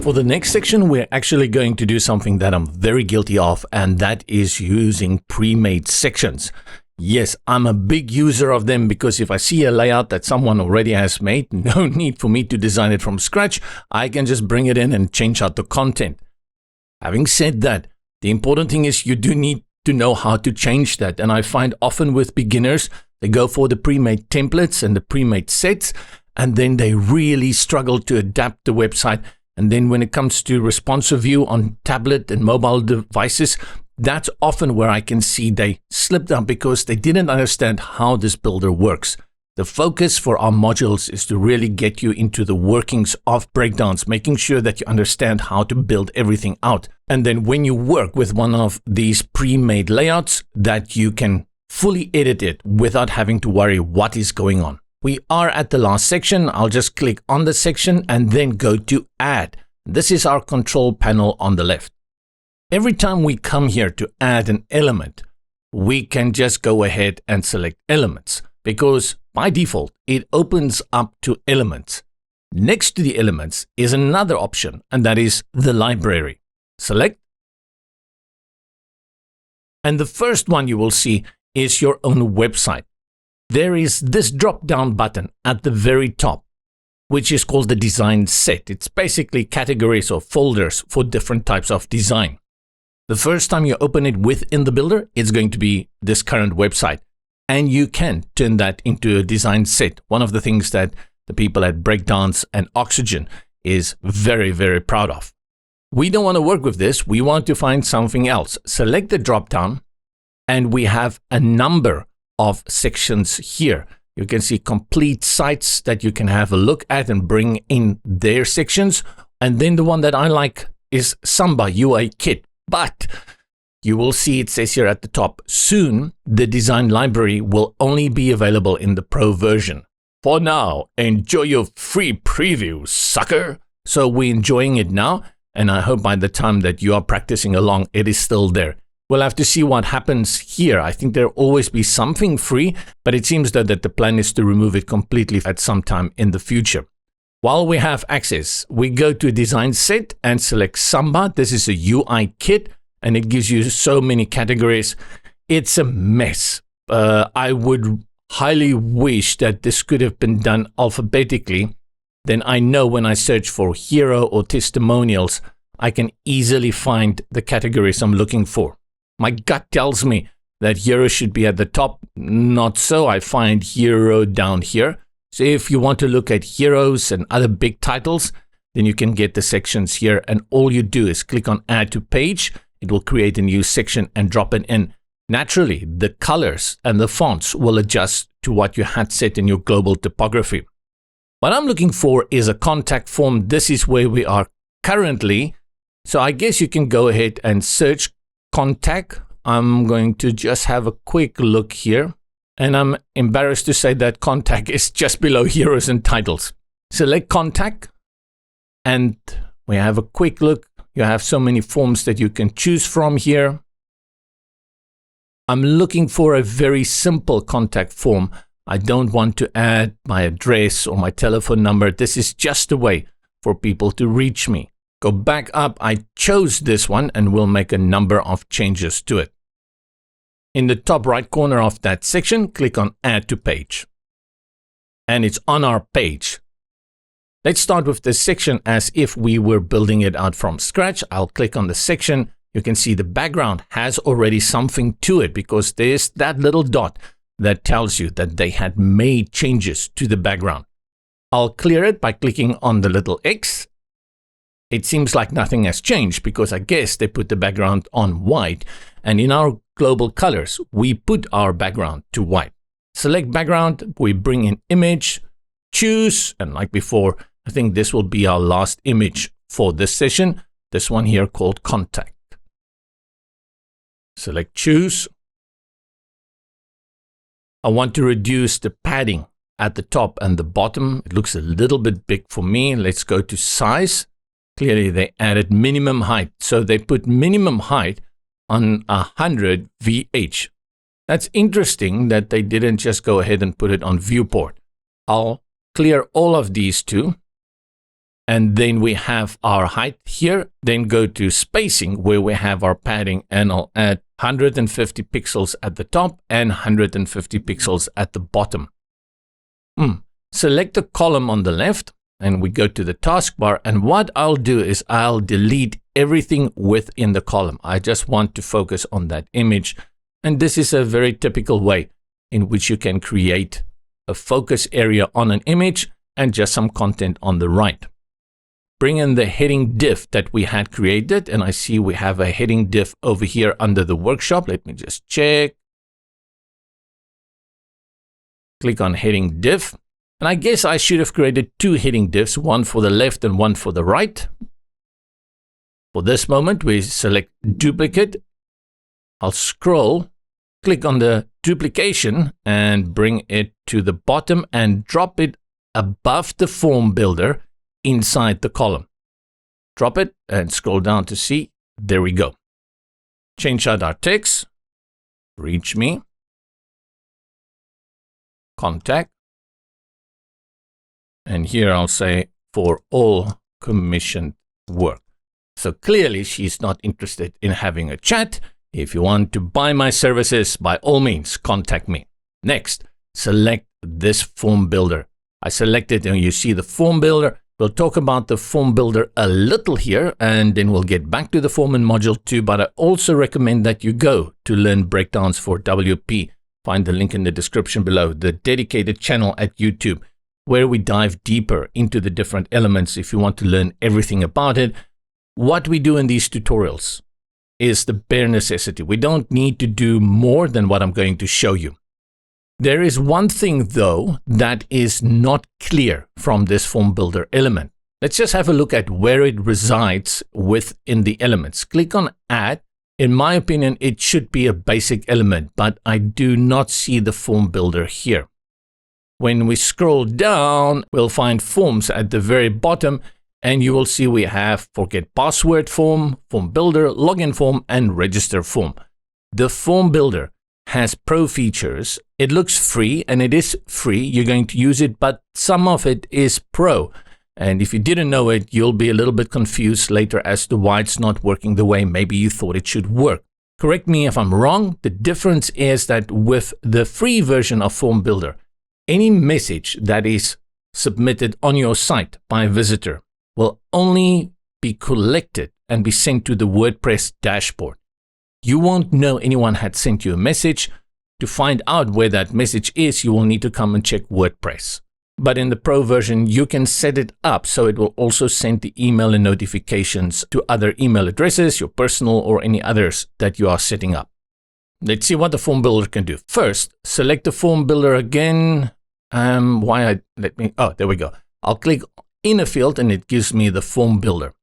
For the next section, we're actually going to do something that I'm very guilty of, and that is using pre-made sections. Yes, I'm a big user of them because if I see a layout that someone already has made, no need for me to design it from scratch. I can just bring it in and change out the content. Having said that, the important thing is you do need to know how to change that. And I find often with beginners, they go for the pre-made templates and the pre-made sets, and then they really struggle to adapt the website. And then when it comes to responsive view on tablet and mobile devices, that's often where I can see they slipped up because they didn't understand how this builder works. The focus for our modules is to really get you into the workings of Breakdance, making sure that you understand how to build everything out. And then when you work with one of these pre-made layouts, that you can fully edit it without having to worry what is going on. We are at the last section. I'll just click on the section and then go to Add. This is our control panel on the left. Every time we come here to add an element, we can just go ahead and select elements because by default, it opens up to elements. Next to the elements is another option, and that is the library. Select. And the first one you will see is your own website. There is this drop-down button at the very top, which is called the design set. It's basically categories or folders for different types of design. The first time you open it within the builder, it's going to be this current website. And you can turn that into a design set. One of the things that the people at Breakdance and Oxygen is very, very proud of. We don't want to work with this. We want to find something else. Select the drop-down, and we have a number of sections here. You can see complete sites that you can have a look at and bring in their sections. And then the one that I like is Samba UI Kit. But you will see it says here at the top, soon the design library will only be available in the Pro version. For now, enjoy your free preview, sucker. So we're enjoying it now, and I hope by the time that you are practicing along, it is still there. We'll have to see what happens here. I think there'll always be something free, but it seems that the plan is to remove it completely at some time in the future. While we have access, we go to design set and select Samba. This is a UI kit, and it gives you so many categories. It's a mess. I would highly wish that this could have been done alphabetically. Then I know when I search for hero or testimonials, I can easily find the categories I'm looking for. My gut tells me that hero should be at the top. Not so. I find hero down here. So if you want to look at heroes and other big titles, then you can get the sections here. And all you do is click on Add to Page. It will create a new section and drop it in. Naturally, the colors and the fonts will adjust to what you had set in your global typography. What I'm looking for is a contact form. This is where we are currently. So I guess you can go ahead and search contact. I'm going to just have a quick look here. And I'm embarrassed to say that contact is just below heroes and titles. Select contact. And we have a quick look. You have so many forms that you can choose from here. I'm looking for a very simple contact form. I don't want to add my address or my telephone number. This is just a way for people to reach me. Go back up. I chose this one and we'll make a number of changes to it. In the top right corner of that section, click on Add to Page. And it's on our page. Let's start with this section as if we were building it out from scratch. I'll click on the section. You can see the background has already something to it because there's that little dot that tells you that they had made changes to the background. I'll clear it by clicking on the little X. It seems like nothing has changed because I guess they put the background on white, and in our global colors, we put our background to white. Select background, we bring in image, choose, and like before, I think this will be our last image for this session, this one here called contact. Select choose. I want to reduce the padding at the top and the bottom. It looks a little bit big for me. Let's go to size. Clearly they added minimum height. So they put minimum height on 100 VH. That's interesting that they didn't just go ahead and put it on viewport. I'll clear all of these two. And then we have our height here. Then go to spacing where we have our padding, and I'll add 150 pixels at the top and 150 pixels at the bottom. Select the column on the left and we go to the taskbar. And what I'll do is I'll delete everything within the column. I just want to focus on that image. And this is a very typical way in which you can create a focus area on an image and just some content on the right. Bring in the heading div that we had created, and I see we have a heading div over here under the workshop. Let me just check. Click on heading div, and I guess I should have created two heading divs, one for the left and one for the right. For this moment, we select duplicate. I'll scroll, click on the duplication and bring it to the bottom and drop it above the form builder inside the column. Drop it and scroll down to see. There we go. Change out our text. Reach me. Contact. And here I'll say for all commissioned work. So clearly she's not interested in having a chat. If you want to buy my services, by all means, contact me. Next, select this form builder. I selected and you see the form builder. We'll talk about the form builder a little here, and then we'll get back to the form in module 2, but I also recommend that you go to learn Breakdance for WP. Find the link in the description below, the dedicated channel at YouTube, where we dive deeper into the different elements if you want to learn everything about it. What we do in these tutorials is the bare necessity. We don't need to do more than what I'm going to show you. There is one thing, though, that is not clear from this form builder element. Let's just have a look at where it resides within the elements. Click on Add. In my opinion, it should be a basic element, but I do not see the form builder here. When we scroll down, we'll find forms at the very bottom, and you will see we have forget password form, form builder, login form, and register form. The form builder has pro features. It looks free, and it is free. You're going to use it, but some of it is pro. And if you didn't know it, you'll be a little bit confused later as to why it's not working the way maybe you thought it should work. Correct me if I'm wrong. The difference is that with the free version of Form Builder, any message that is submitted on your site by a visitor will only be collected and be sent to the WordPress dashboard. You won't know anyone had sent you a message. To find out where that message is, you will need to come and check WordPress. But in the Pro version, you can set it up so it will also send the email and notifications to other email addresses, your personal or any others that you are setting up. Let's see what the Form Builder can do. First, select the Form Builder again. There we go. I'll click in a field and it gives me the Form Builder.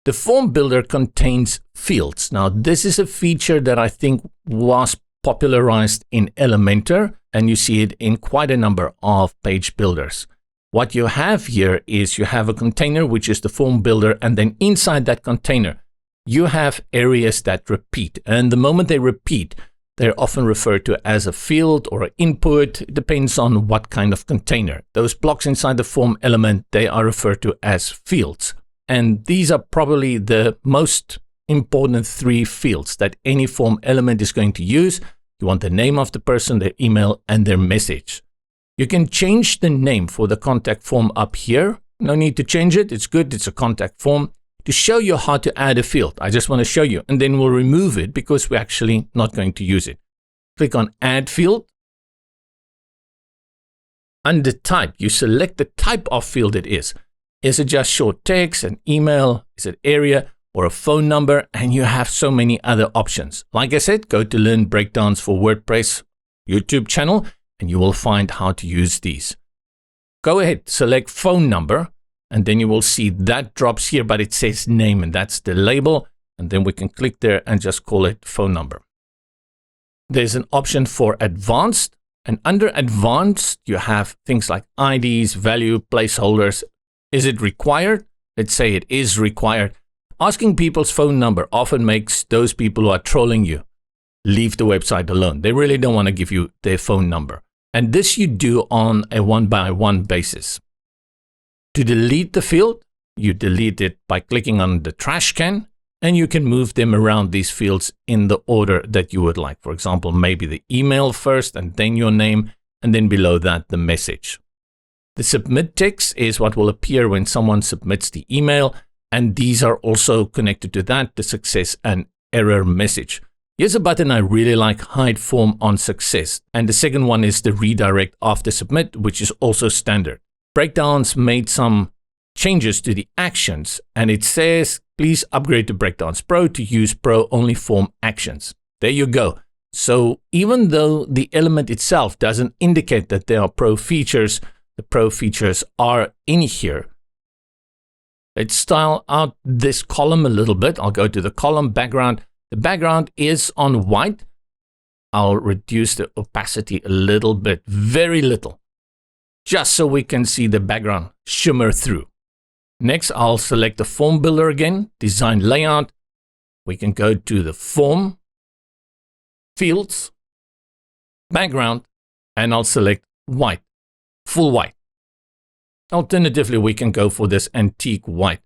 The Form Builder contains fields. Now, this is a feature that I think was popularized in Elementor, and you see it in quite a number of page builders. What you have here is you have a container, which is the Form Builder, and then inside that container, you have areas that repeat. And the moment they repeat, they're often referred to as a field or an input. It depends on what kind of container. Those blocks inside the form element, they are referred to as fields. And these are probably the most important three fields that any form element is going to use. You want the name of the person, their email, and their message. You can change the name for the contact form up here. No need to change it. It's good. It's a contact form. To show you how to add a field, I just want to show you, and then we'll remove it because we're actually not going to use it. Click on Add Field. Under Type, you select the type of field it is. Is it just short text, an email? Is it area or a phone number? And you have so many other options. Like I said, go to Learn Breakdance for WordPress YouTube channel, and you will find how to use these. Go ahead, select phone number, and then you will see that drops here, but it says name, and that's the label. And then we can click there and just call it phone number. There's an option for advanced, and under advanced, you have things like IDs, value, placeholders. Is it required? Let's say it is required. Asking people's phone number often makes those people who are trolling you leave the website alone. They really don't want to give you their phone number. And this you do on a one-by-one basis. To delete the field, you delete it by clicking on the trash can, and you can move them around these fields in the order that you would like. For example, maybe the email first and then your name, and then below that, the message. The submit text is what will appear when someone submits the email, and these are also connected to that, the success and error message. Here's a button I really like, hide form on success. And the second one is the redirect after submit, which is also standard. Breakdance made some changes to the actions, and it says, please upgrade to Breakdance Pro to use Pro only form actions. There you go. So even though the element itself doesn't indicate that there are Pro features, the Pro features are in here. Let's style out this column a little bit. I'll go to the column background. The background is on white. I'll reduce the opacity a little bit, very little, just so we can see the background shimmer through. Next, I'll select the form builder again, design layout. We can go to the form, fields, background, and I'll select white, full white. Alternatively, we can go for this antique white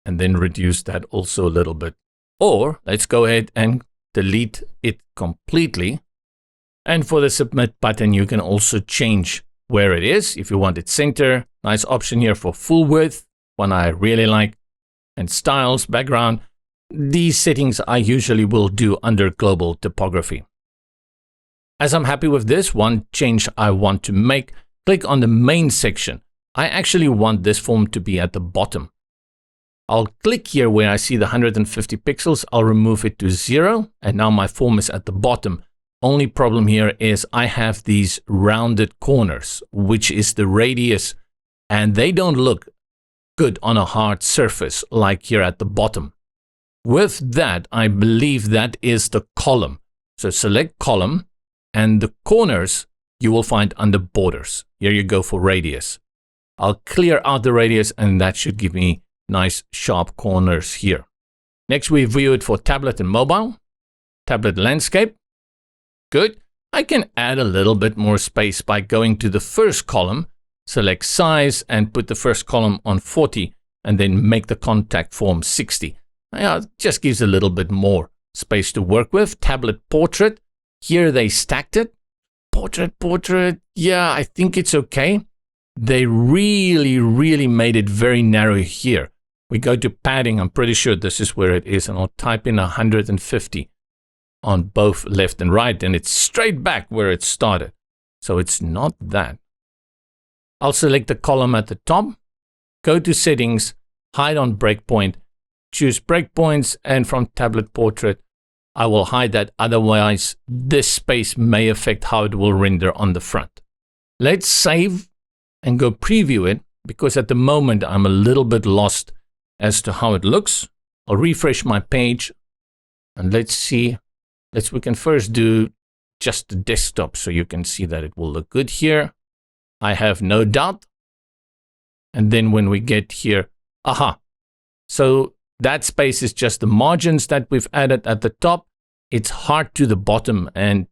and then reduce that also a little bit. Or let's go ahead and delete it completely. And for the submit button, you can also change where it is. If you want it center, nice option here for full width, one I really like, and styles, background. These settings I usually will do under global typography. As I'm happy with this, one change I want to make, click on the main section. I actually want this form to be at the bottom. I'll click here where I see the 150 pixels. I'll remove it to 0. And now my form is at the bottom. Only problem here is I have these rounded corners, which is the radius, and they don't look good on a hard surface like here at the bottom. With that, I believe that is the column. So select column, and the corners you will find under borders. Here you go for radius. I'll clear out the radius, and that should give me nice sharp corners here. Next, we view it for tablet and mobile. Tablet landscape. Good. I can add a little bit more space by going to the first column, select size, and put the first column on 40, and then make the contact form 60. It just gives a little bit more space to work with. Tablet portrait. Here they stacked it. Portrait. Yeah, I think it's okay. They really made it very narrow here. We go to padding. I'm pretty sure this is where it is, and I'll type in 150 on both left and right, and it's straight back where it started. So it's not that. I'll select the column at the top, go to settings, hide on breakpoint, choose breakpoints, and from tablet portrait, I will hide that. Otherwise, this space may affect how it will render on the front. Let's save and go preview it, because at the moment I'm a little bit lost as to how it looks. I'll refresh my page, and let's see. We can first do just the desktop so you can see that it will look good here. I have no doubt. And then when we get here, so that space is just the margins that we've added at the top. It's hard to the bottom, and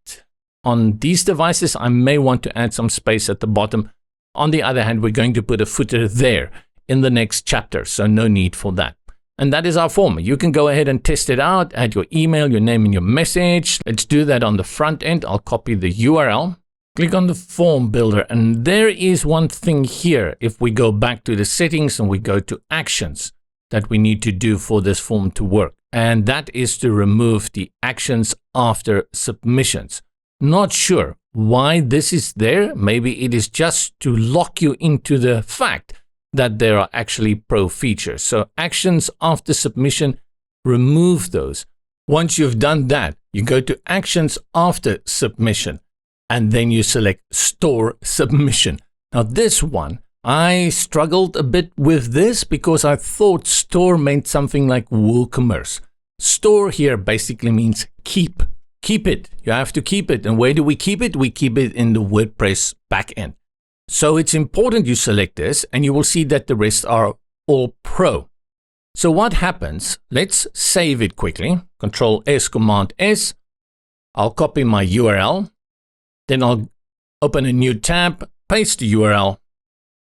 on these devices I may want to add some space at the bottom. On the other hand, we're going to put a footer there in the next chapter, so no need for that. And that is our form. You can go ahead and test it out, add your email, your name, and your message. Let's do that on the front end. I'll copy the URL, click on the form builder, and there is one thing here. If we go back to the settings and we go to actions that we need to do for this form to work, and that is to remove the actions after submissions. Not sure why this is there. Maybe it is just to lock you into the fact that there are actually pro features. So actions after submission, remove those. Once you've done that, you go to actions after submission, and then you select store submission. Now this one, I struggled a bit with this because I thought store meant something like WooCommerce. Store here basically means keep. Keep it. You have to keep it. And where do we keep it? We keep it in the WordPress backend. So it's important you select this, and you will see that the rest are all pro. So what happens? Let's save it quickly. Control S, Command S. I'll copy my URL. Then I'll open a new tab, paste the URL,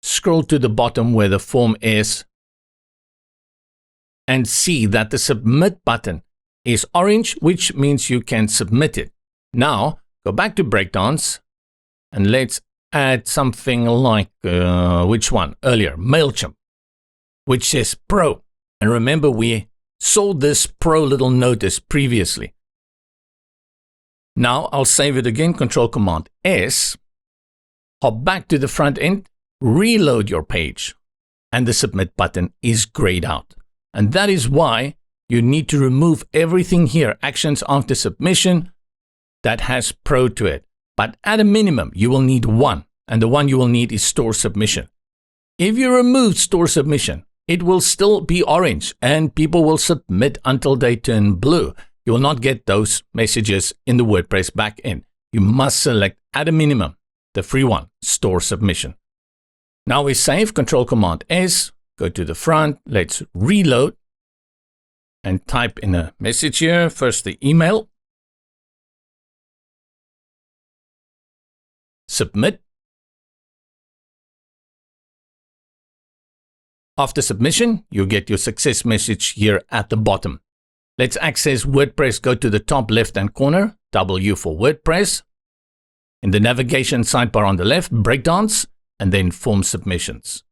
scroll to the bottom where the form is, and see that the submit button is orange, which means you can submit it. Now, go back to Breakdance and let's add something like, which one? Earlier, MailChimp, which says Pro. And remember, we saw this Pro little notice previously. Now, I'll save it again, Control-Command-S, hop back to the front end, reload your page, and the submit button is grayed out. And that is why you need to remove everything here, actions after submission, that has Pro to it. But at a minimum, you will need one, and the one you will need is store submission. If you remove store submission, it will still be orange, and people will submit until they turn blue. You will not get those messages in the WordPress backend. You must select, at a minimum, the free one, store submission. Now we save, Control-Command-S, go to the front, let's reload, and type in a message here, first the email, submit. After submission, you get your success message here at the bottom. Let's access WordPress, go to the top left-hand corner, W for WordPress. In the navigation sidebar on the left, Breakdance, and then Form Submissions.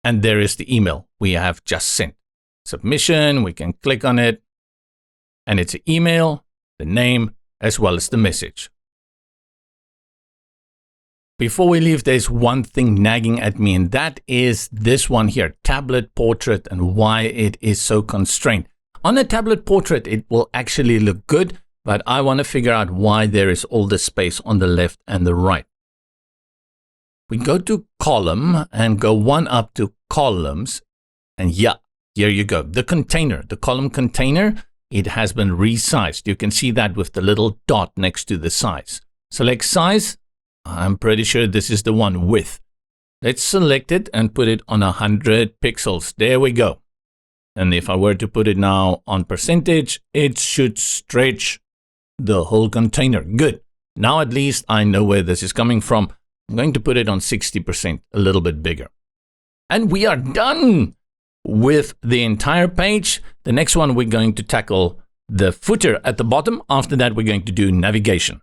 And there is the email we have just sent. Submission, we can click on it, and it's an email, the name, as well as the message. Before we leave, there's one thing nagging at me, and that is this one here, tablet portrait, and why it is so constrained. On a tablet portrait, it will actually look good, but I want to figure out why there is all this space on the left and the right. We go to column and go one up to columns, and yeah, here you go. The container, the column container, it has been resized. You can see that with the little dot next to the size. Select size. I'm pretty sure this is the one width. Let's select it and put it on 100 pixels. There we go. And if I were to put it now on percentage, it should stretch the whole container. Good. Now at least I know where this is coming from. I'm going to put it on 60%, a little bit bigger. And we are done with the entire page. The next one, we're going to tackle the footer at the bottom. After that, we're going to do navigation.